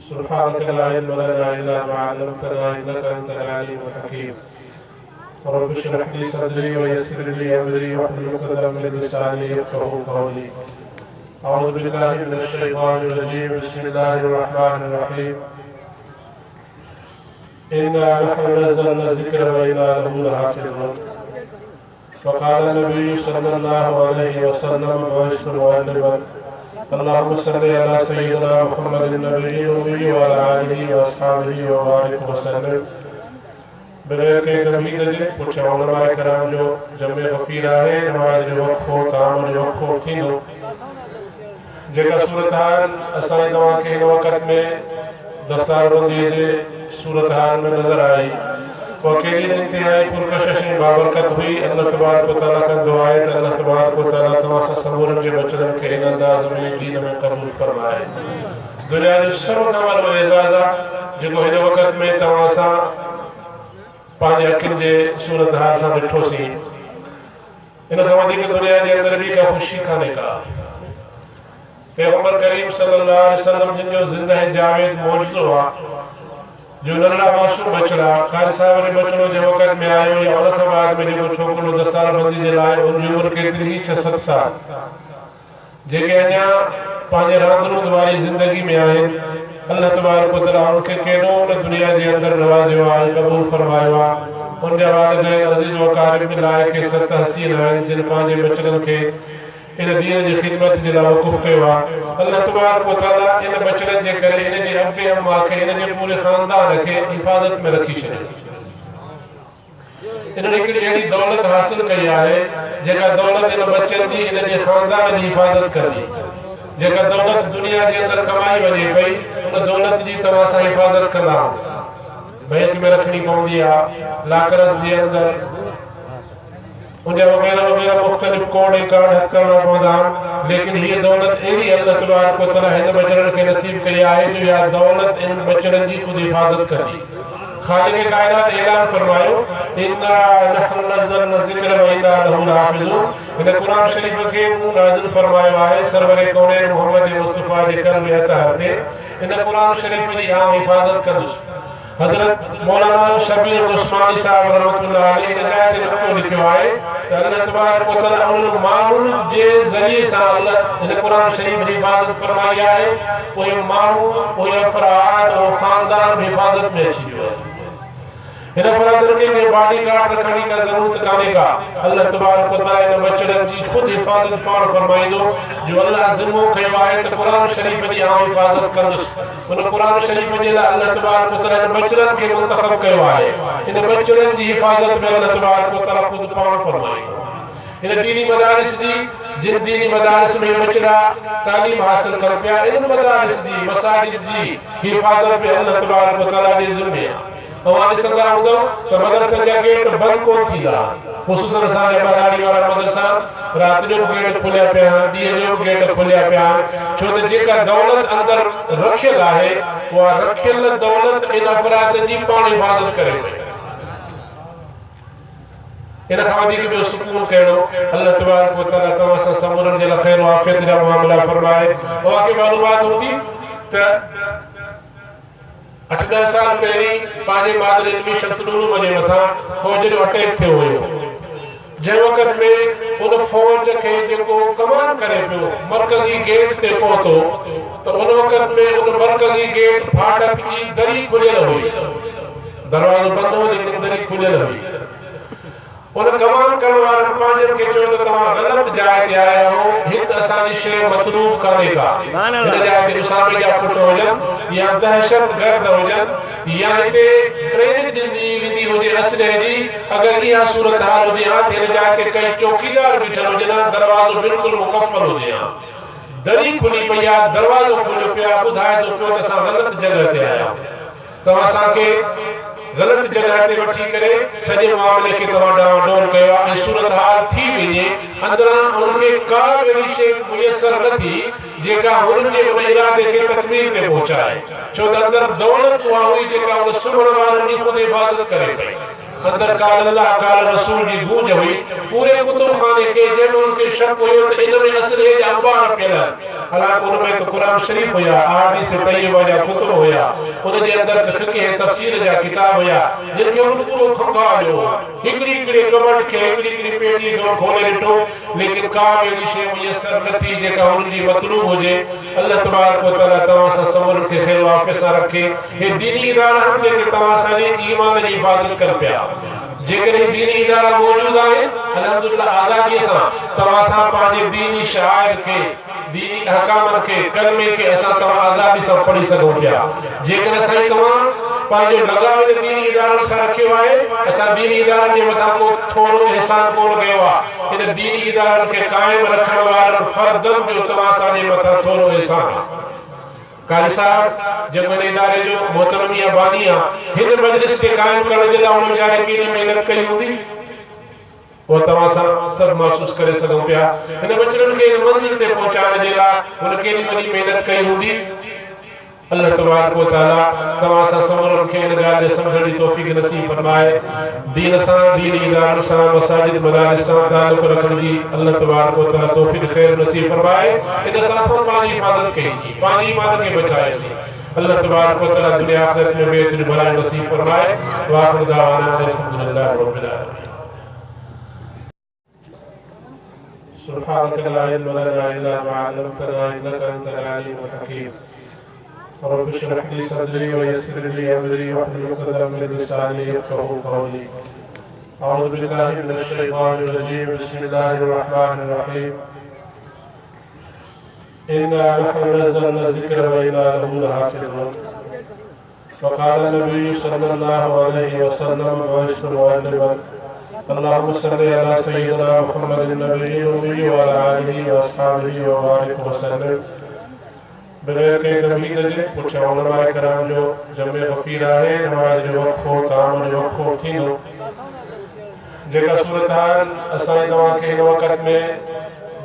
सुब्हानक ला इल्म लना इल्ला मा अल्लमतना इन्नका अंतल अलीमुल हकीम। रब्बि इश्रह ली सदरी व यस्सिर ली अमरी वहलुल उक़दतम मिन लिसानी यफ़क़हू क़ौली। अऊज़ु बिल्लाहि मिनश शैतानिर रजीम। बिस्मिल्लाहिर रहमानिर रहीम। इन्ना नहनु नज़्ज़लना ज़िक्र व इन्ना लहू लहाफ़िज़ून। फ़क़ाल नबी सल्लल्लाहु अलैहि वसल्लम बुइस्तु मुअल्लिमन। अल्लाहुम्मा सल्लि अला सय्यिदिना मुहम्मदिन नबिय्यिल उम्मी व अला आलिहि व अस्हाबिहि व बारिक व सल्लिम। बगैर के कमी दजे कुछ उलमा कराम जो जमे फ़क़ीर आहे नमाज़ जो वक़्फ़ो ताम जो वक़्फ़ो थींदो जेका सूरत हाल असां तव्हां खे हिन वक़्त में दस्तारबंदी जे सूरत हाल में नज़र आई वो अकेली इंतहाई पुरकशिश बाबरकत हुई। अल्लाह तबारक व तआला का दुआ है अल्लाह तबारक व तआला तव्हां सां समूरनि जे बचड़नि खे हिन अंदाज़ में दीन में क़बूल फरमाए। दुनिया जो सर्व कमल व एज़ाज़ आहे जेको हिन वक़्त में तव्हां सां पंहिंजे अखियुनि जे सूरत हाल सां ॾिठोसीं। इन खां वधीक दुनिया जे अंदरि बि का ख़ुशी कान्हे का। पैगंबर करीम सल्लल्लाहु अलैहि वसल्लम जिन जो ज़िंदा जावेद मौजूदो आहे जो नंढड़ा मासूम बचड़ा क़ारी साहिब जे बचड़ो जे वक़्त में आयो या उन खां बाद में जेको छोकिरो दस्तारबंदी जे लाइ उनजी उमिरि केतिरी ही 6-7 साल जेके अञा पंहिंजे रांदरूंद वारी ज़िंदगी में आहिनि। अल्लाह तबारक व तआला उनखे केॾो उन दुनिया जे अंदरि नवाज़ियो आहे क़बूल फरमायो आहे। उनजा वालिदैन अज़ीज़ व क़ारिब लाइ के सत हसीन आहिनि जिन पंहिंजे बचड़नि खे इन दीन जी ख़िदमत जे लाइ वक़ूफ़ कयो आहे। अल्लाह तबारक व तआला इन बचड़नि जे करे इन जे अबे अम्मा खे इन जे पूरे ख़ानदान खे हिफ़ाज़त में रखी छॾियो। इन्हनि हिकिड़ी अहिड़ी दौलत हासिल कई आहे जेका दौलत इन बच्चनि जी इन जे ख़ानदान जी हिफ़ाज़त कंदी। जेका दौलत दुनिया जे अंदरि कमाई वञे पई उन दौलत जी तव्हां सां हिफ़ाज़त कंदा बैंक में रखणी पवंदी आहे लाकरस जे अंदरि उनजा वग़ैरह वग़ैरह मुख़्तलिफ़ कोड ऐं कार्ड हथ करणा पवंदा आहिनि। लेकिन हीअ दौलत अहिड़ी अल्लाह तबारक व तआला हिन बचड़नि खे नसीब कई आहे जो इहा दौलत इन बचड़नि जी ख़ुदि हिफ़ाज़त कंदी। ख़ालिक़ कायनात ऐलान फरमायो इन्ना नहनु नज़्ज़लना ज़िक्र व इन्ना लहू लहाफ़िज़ून। हिन क़ुरान शरीफ़ खे मूं नाज़िल फरमायो आहे सरवर कौनैन मोहम्मद मुस्तफ़ा जे कर्म अता ते इन क़ुरान शरीफ़ जी आम हिफ़ाज़त कंदुसि। हज़रत मौलाना शबीर उस्मानी साहब रहमतुल्लाह अलैहि इन जाए ते नुक़्तो लिखियो आहे त अल्लाह तबारक व तआला उन माण्हुनि जे ज़रिए सां अल्लाह हिन क़ुरान शरीफ़ जी हिफ़ाज़त फरमाई आहे उहे माण्हू उहे अफ़राद और ख़ानदान हिफ़ाज़त में अची वियो आहे। हिन फ़रादनि खे बॉडी गार्ड रखण जी का ज़रूरत कान्हे का। अल्लाह तबारक व तआला इन बचड़नि जी ख़ुदि हिफ़ाज़त पाण फरमाईंदो जो अल्लाह ज़िम्मो कयो आहे त क़ुरान शरीफ़ जी आउं हिफ़ाज़त कंदुसि। उन क़ुरान शरीफ़ जे लाइ अल्लाह तबारक व तआला इन बचड़नि खे मुंतख़ब कयो आहे। इन बचड़नि जी हिफ़ाज़त में अल्लाह तबारक व तआला ख़ुदि पाण फरमाईंदो। इन दीनी मदारिस जी जिन दीनी मदारिस में बचड़ा तालीम हासिल कनि पिया इन मदारिस जी मसाजिद जी हिफ़ाज़त में अल्लाह तबारक व तआला जे ज़िम्मे आहे। तव्हां ॾिसंदा हूंदो त मदरसनि जा गेट बंदि कोन थींदा ख़ुसूसन असांजा बराड़ी वारा मदरसा राति जो गेट खुलिया पिया आहिनि ॾींहं जो गेट खुलिया पिया आहिनि छो त जेका दौलत अंदरि रखियल आहे उहा रखियल दौलत इन अफ़राद जी पाण हिफ़ाज़त करे पई। इन खां वधीक ॿियो सुकून कहिड़ो। अल्लाह तबारक व तआला तव्हां सां समूरनि जे लाइ ख़ैर आफ़ियत जा मामला फरमाए। तव्हांखे मालूमात हूंदी त 8-10 साल पहिरीं पंहिंजे मादर इल्मी शमसुल उलूम जे मथां फ़ौज जो अटैक थियो हुयो जंहिं वक़्त में उन फ़ौज खे जेको कमान करे पियो मरकज़ी गेट ते पहुतो त उन वक़्त में उन मरकज़ी गेट फाटक जी दरी खुलियल हुई। दरवाज़ो बंदि हो लेकिन दरी खुलियल हुई। उन कमान करण वारनि पंहिंजनि खे चयो त तव्हां ग़लति जाइ ते आया हो हिते असांजी शइ मतलूब कान्हे का। हिन जाइ ते उसामे जा पुट हुजनि या दहशतगर्द हुजनि या हिते ट्रेनिंग ॾिनी वेंदी हुजे असले जी अगरि इहा सूरत हाल हुजे हा त हिन जाइ ते कई चौकीदार बीठल हुजनि हा दरवाज़ो बिल्कुलु मुकफ़ल हुजे हा। दरी खुली पई आहे दरवाज़ो खुलियो पियो आहे ॿुधाए थो पियो त असां ग़लति जॻह ते आया आहियूं। तव्हां असांखे ग़लति जॻह ते वठी करे सॼे मामले खे तव्हां डावाडोल कयो आहे ऐं सूरत हाल थी वञे अंदरां उनखे का बि अहिड़ी शइ मुयसर न थी जेका हुननि जे उन इरादे खे तकमील ते पहुचाए छो त अंदरि दौलत उहा हुई जेका उन सुम्हण वारनि जी ख़ुदि हिफ़ाज़त करे पई। अंदर काल अल्लाह काल रसूल की गूंज हुई पूरे कुतुब खाने के जब उनके शक हुए तो इनमें असर है अंबार पेला हालांकि उनमें तो कुरान शरीफ होया अहादीस तय्यबा जा कुतुब होया उनके अंदर फिक्र तफसीर जा किताब होया जिनके उन पूरो खंगालियो हिकड़ी कबड़ के हिकड़ी पेटी को खोले ॾिठो लेकिन का अहिड़ी शइ मुयसर न थी जेका उनजी मतलूब हुजे अल्लाह तबारक व तआला तव्हां सां सबर खे ख़ैर वाफ़िस रखे हे दीनी इदारा हम जेके तव्हां सां ईमान जी हिफ़ाज़त कर पिया जेकर दीनी इदारा मौजूद आहे अल्हम्दुलिल्लाह आज़ादी सां तव्हां सां पंहिंजे दीनी शाइर के दीनी अहकाम के कलमे के असां तव्हां आज़ादी सां पढ़ी सघूं पिया जेकर साईं तव्हां पंहिंजो लगाव दीनी इदारनि सां रखियो आहे असां दीनी इदारनि जे मथां को थोरो एहसान कोन कयो आहे इन दीनी इदारनि खे क़ाइम रखण वारनि फर्दनि जो तव्हां असांजे मथां थोरो एहसान आहे कारी साहब जब मैंने इदारे जो मोहतरमी बानी हिन मजलिस के कायम करण जे लाइ उन वीचारे केॾी महिनत कई हूंदी वो तव्हां सां सभु महसूस करे सघूं पिया हिन बचड़नि खे मंज़िल ते पहुचाइण जे लाइ हुन केॾी वॾी महिनत कई हूंदी अल्लाह तबारक व तआला तव्हां सां समरन खे इन ॻाल्हि सम्झण जी तौफ़ीक़ नसीब फरमाए दीन सां दीनी इदारनि सां मसाजिद मदारिस सां ताल्लुक़ रखण जी अल्लाह तबारक व तआला तौफ़ीक़ ख़ैर नसीब फरमाए इन सां असां पंहिंजी हिफ़ाज़त कईसीं पंहिंजी ईमान खे बचाईसीं अल्लाह तबारक व तआला दुनिया आख़िरत में बेहतरीन भलाई नसीब फरमाए वाखिर दावाना अल्हम्दुलिल्लाह रब्बिल आलमीन सुब्हानक ला इल्मा लना इल्ला मा अल्लमतना इन्नका अंतल अलीमुल हकीम रब इश्रह ली सदरी व यस्सिर ली अमरी वहलुल उक़दतम मिन लिसानी यफ़क़हू क़ौली अऊज़ु बिल्लाहि मिनश शैतानिर रजीम बिस्मिल्लाहिर रहमानिर रहीम इन्ना नहनु नज़्ज़लना ज़िक्र व इन्ना लहू लहाफ़िज़ून फ़क़ाल नबी सल्लल्लाहु अलैहि वसल्लम वअश्कुर मुअल्लिमन अल्लाहुम्मा सल्लि अला सय्यिदिना मुहम्मदिन नबिय्यिल उम्मी व अला आलिहि व अस्हाबिहि व बारिक वसल्लम बगैर के तमीज़ जे पुछा उलमा कराम जो जमे फ़क़ीर आहे नमाज़ जो वक़्फ़ो ताम जो वक़्फ़ो थींदो जेका सूरत हाल असां तव्हां खे हिन वक़्त में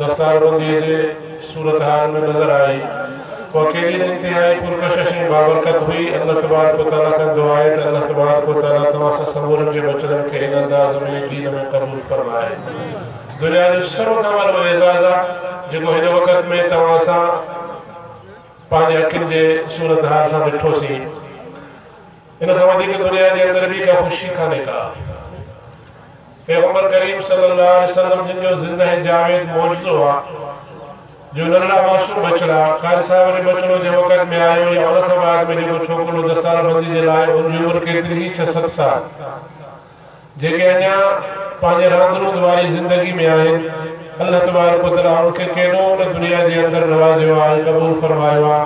दस्तारबंदी जे सूरत हाल में नज़र आई वो केॾी इंतिहाई पुरकशिश ऐं बाबरकत हुई अल्लाह तबारक व तआला खां दुआ आहे त अल्लाह तबारक व तआला तव्हां सां समूरनि जे बचड़नि खे हिन अंदाज़ में दीन में क़बूल फरमाए दुनिया जो सर्व कमल व एज़ाज़ आहे जेको हिन वक़्त में तव्हां सां पंहिंजे अखियुनि जे सूरत हाल सां ॾिठोसीं इन खां वधीक दुनिया जे अंदरि बि का ख़ुशी कान्हे का पैगम्बर करीम सल्लल्लाहु अलैहि वसल्लम जिन जो ज़िंदा जावेद मौजूदो आहे जो नंढड़ा मासूम बचड़ा कारी साहब जे बचड़ो जे वक़्त में आयो या उन खां बाद में जेको छोकिरो दस्तारबंदी जे लाइ उनजी उमिरि केतिरी 6-7 साल जेके अञा पंहिंजे रांदरूंद वारी ज़िंदगी में आहिनि अल्लाह तबारक व तआला उनखे केॾो उन दुनिया जे अंदरि नवाज़ियो आहे क़बूल फरमायो आहे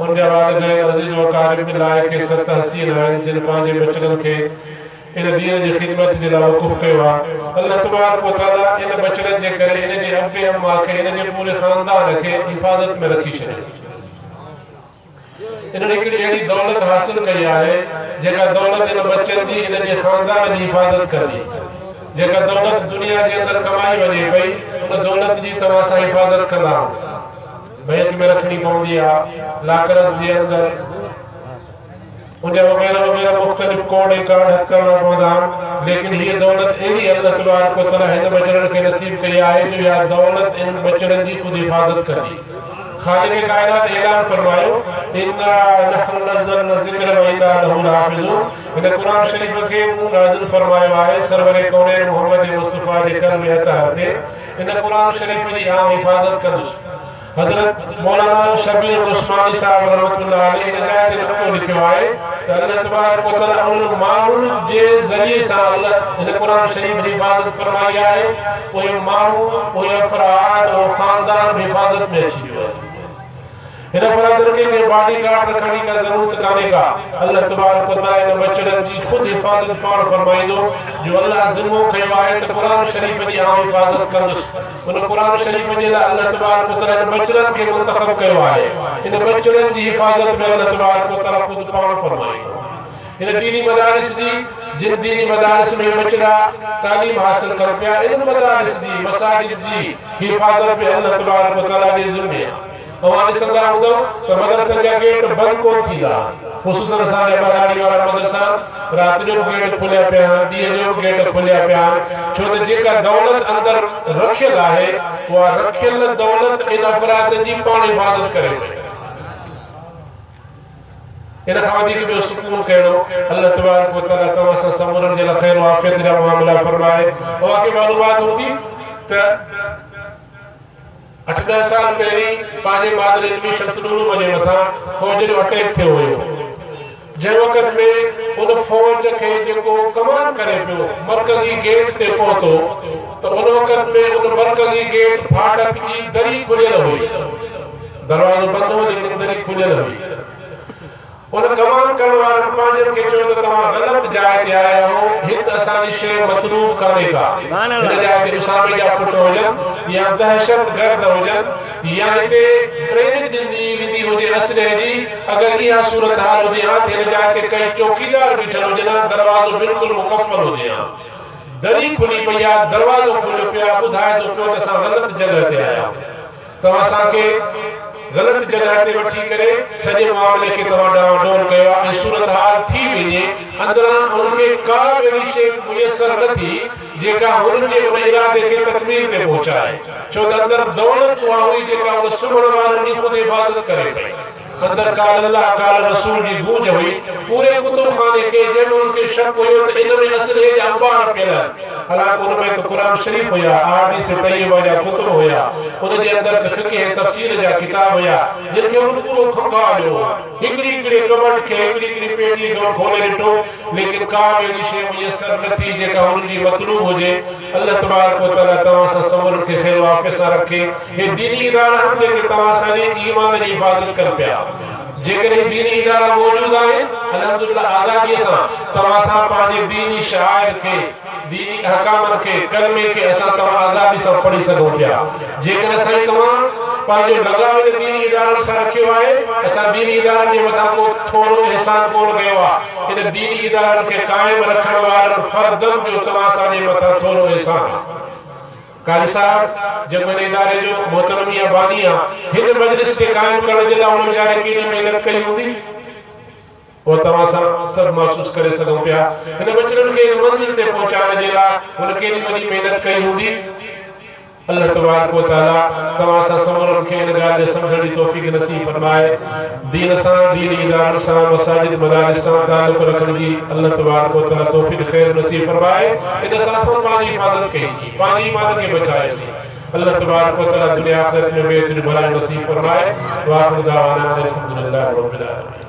उनजा वालिदैन अज़ीज़ व क़ारिब लाइ के सत हसीन आहिनि जिन पंहिंजे बचड़नि खे इन दीन जी ख़िदमत जे लाइ वक़ुफ़ कयो आहे अल्लाह तबारक व तआला इन बचड़नि जे करे इन जे अबे अम्मा खे इन जे पूरे ख़ानदान खे हिफ़ाज़त में रखी छॾियो इन्हनि हिकिड़ी अहिड़ी दौलत हासिल कई आहे जेका दौलत इन बचनि जी इन जे ख़ानदान जी हिफ़ाज़त कंदी जेका दौलत दुनिया जे अंदरि कमाई वञे पई उन दौलत जी तव्हां सां हिफ़ाज़त कंदा बैंक में रखणी पवंदी आहे लाकरस जे अंदरि उनजा वग़ैरह वग़ैरह मुख़्तलिफ़ कोड ऐं कार्ड हथ करणा पवंदा आहिनि लेकिन हीअ दौलत अहिड़ी अल्लाह तबारक व तआला हिन बचड़नि खे नसीब कई आहे जो इहा दौलत इन बचड़नि जी ख़ुदि हिफ़ाज़त कंदी खालिक़ कायनात ऐलान फरमायो इन्ना नहनु नज़्ज़लना ज़िक्र व इन्ना लहू लहाफ़िज़ून हिन कुरान शरीफ़ खे नाज़िल फरमायो आहे सरवर कौनैन मोहम्मद मुस्तफ़ा जे कलमे अतार ते इन कुरान शरीफ़ जी आम हिफ़ाज़त कंदुसि हज़रत मौलाना शबीर उस्मानी साहब रहमतुल्लाह अलैहि इन जाए ते नुक़्तो लिखियो आहे त अल्लाह तबारक व तआला उन माण्हुनि जे ज़रिए सां अल्लाह हिन कुरान शरीफ़ जी हिफ़ाज़त फरमाई आहे उहे माण्हू उहे अफ़राद ऐं ख़ानदान हिफ़ाज़त में अची वियो आहे हिन फरादर के बॉडी गार्ड रखने का जरूरत काने का अल्लाह तबारक व तआला इन बचड़नि जी खुद हिफ़ाज़त पाण फरमाईंदो जो अल्लाह ज़िम्मो कयो आहे त कुरान शरीफ़ जी आम हिफ़ाज़त कंदुसि उन कुरान शरीफ़ जे लाइ अल्लाह तबारक व तआला इन बचड़नि खे मुंतख़ब कयो आहे इन बचड़नि जी हिफ़ाज़त में अल्लाह तबारक व तआला खुद पाण फरमाईंदो इन दीनी मदारिस जी जिन दीनी मदारिस में बचड़ा तालीम हासिल कर पिया इन मदारिस जी मसाजिद जी हिफ़ाज़त में अल्लाह तबारक व तआला जे ज़िम्मे अवां ॾिसंदा हूंदव त मदरसनि जा गेट बंदि कोन थींदा ख़ुसूसन असांजा बराड़ी वारा मदरसा राति जो गेट खुलिया पिया ॾींहं जो गेट खुलिया पिया छो त जेका दौलत अंदरि रखियल आहे उहा रखियल दौलत इन अफ़राद जी पाण हिफ़ाज़त करे पई इन खां वधीक ॿियो सुकून कहिड़ो अल्लाह तबारक व तआला तव्हां सां समरनि जे लाइ ख़ैर आफ़ियत जा मामला फरमाए तव्हांखे मालूमात हूंदी त 8-10 साल पहिरीं पंहिंजे मादर इल्मी शमसुल जे मथां फ़ौज जो अटैक थियो हुयो जंहिं वक़्त में उन फ़ौज खे जेको कमान करे पियो मरकज़ी गेट ते पहुतो त उन वक़्त में उन मरकज़ी गेट फाटक जी दरी खुलियल हुई दरवाज़ो बंदि हो लेकिन दरी खुलियल हुई उन कमान करण वारनि पंहिंजनि खे चयो त तव्हां ग़लति जाइ ते आया हो हिते असांजी शइ मतलूब कान्हे का हिन जाइ ते उसामे जा पुट हुजनि या दहशतगर्द हुजनि या हिते ट्रेनिंग ॾिनी वेंदी हुजे असले जी अगरि इहा सूरत हाल हुजे हा त हिन जाइ ते कई चौकीदार बीठल हुजनि हा दरवाज़ो बिल्कुलु मुकफ़ल हुजे हा दरी खुली पई आहे दरवाज़ो खुलियो पियो आहे ॿुधाए थो पियो त असां ग़लति जॻह ते आया तव्हां असांखे गलत जगह ते वठी करे सॼे मामले खे तव्हां डावाडोल कयो आहे ऐं सूरत हाल थी वञे अंदरां उनखे का बि अहिड़ी शइ मुयसर न थी जेका हुननि जे उन इरादे खे तकमील ते पहुचाए छो त अंदरि दौलत उहा हुई जेका उन सुम्हण वारनि जी ख़ुदि हिफ़ाज़त करे पई अंदर काल अल्लाह काल रसूल जी गूंज हुई पूरे कुतुब खाने के जंहिंमें उनखे शक हुयो त इन में असले जा अंबार पियल हालांकि उनमें तो कुरान शरीफ हुया अहादीस तय्यबा जा कुतुब हुया उनजे अंदर फिक़ह तफसीर जा किताब हुया जिनखे उन पूरो खंगालियो हिकिड़ी कबट खे हिकिड़ी पेटी खे खोले ॾिठो लेकिन का बि अहिड़ी शइ मुयसर न थी जेका हुननि जी मतलूब हुजे अल्लाह तबारक व तआला तव्हां सां समर खे ख़ैर वाफ़िय सां रखे हे दीनी इदारा आहिनि जेके तव्हां असांजे ईमान जी हिफ़ाज़त कनि पिया जेकॾहिं दीनी इदारा मौजूद आहिनि अल्हम्दुलिल्लाह आज़ादीअ सां तव्हां सां पंहिंजे दीनी शाइर खे दीनी अहकामनि खे कलमे खे असां तव्हां आज़ादी सां पढ़ी सघूं पिया जेकॾहिं साईं तव्हां पंहिंजो लगाव दीनी इदारनि सां रखियो आहे असां दीनी इदारनि जे मथां को थोरो एहसान कोन कयो आहे इन दीनी इदारनि खे क़ाइमु रखण वारनि फ़र्दनि जो तव्हां असांजे मथां थोरो एहसान कारी साहब जब मैंने इदारे जो मोहतरम या बानी हिन मजलिस के कायम करण जे लाइ उन वीचारे केॾी महिनत कई हूंदी वो तव्हां सां सभु महसूस करे सघूं पिया हिन बचड़नि खे मंज़िल ते पहुचाइण जे लाइ हुन केॾी वॾी महिनत कई हूंदी अल्लाह तबारक व तआला तव्हां सां समरनि खे इन ॻाल्हि खे सम्झण जी तौफ़ीक़ नसीब फरमाए दीन सां दीनी इदारनि सां मसाजिद मदारिस सां ताल्लुक़ रखण जी अल्लाह तबारक व तआला तौफ़ीक़ ख़ैर नसीब फरमाए इन सां असां पंहिंजी हिफ़ाज़त कईसीं पंहिंजी ईमान खे बचाईसीं अल्लाह तबारक व तआला दुनिया आख़िरत में बेहतरीन भलाई नसीब फरमाए व आख़िर दावाना अल्हम्दुलिल्लाह रब्बिल आलमीन।